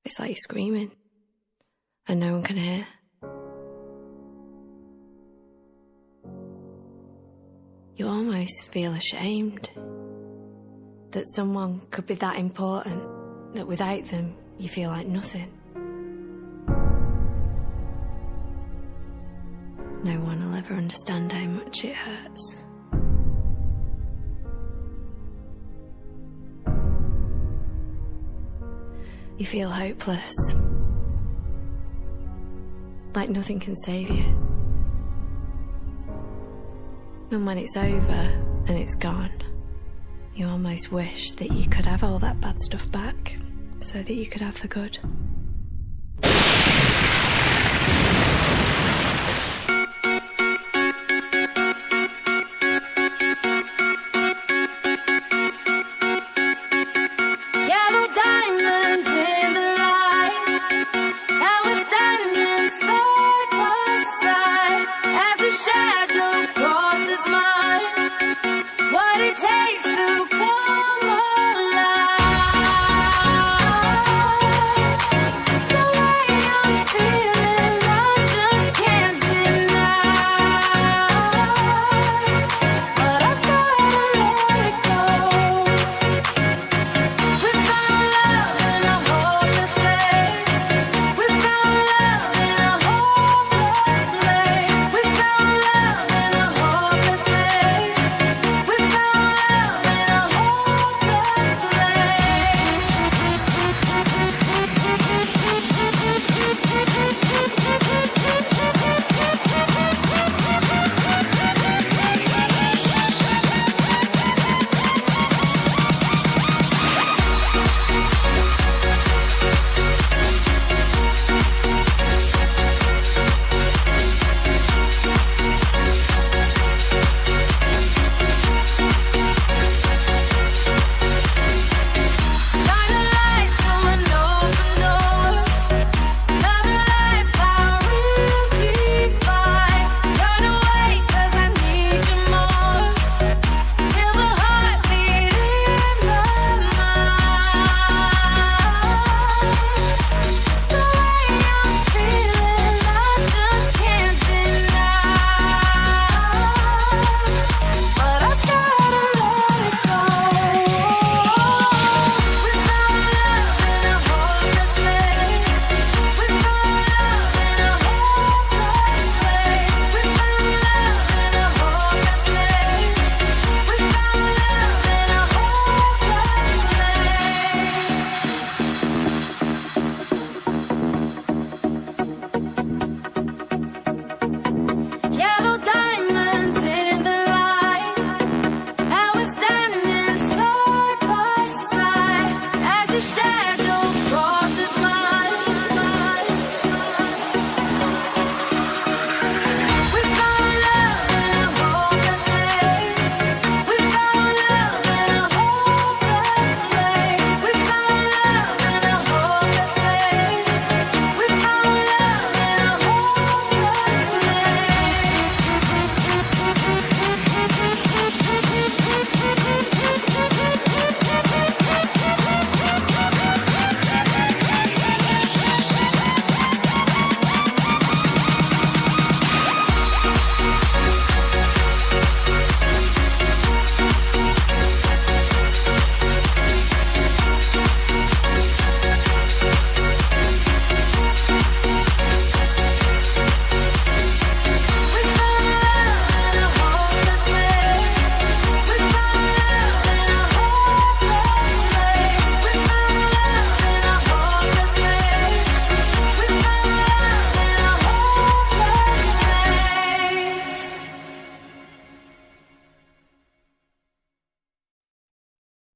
It's like you're screaming and no one can hear. You almost feel ashamed that someone could be that important, that without them you feel like nothing. No one will ever understand how much it hurts. You feel hopeless, like nothing can save you. And when it's over and it's gone, you almost wish that you could have all that bad stuff back so that you could have the good. Shine.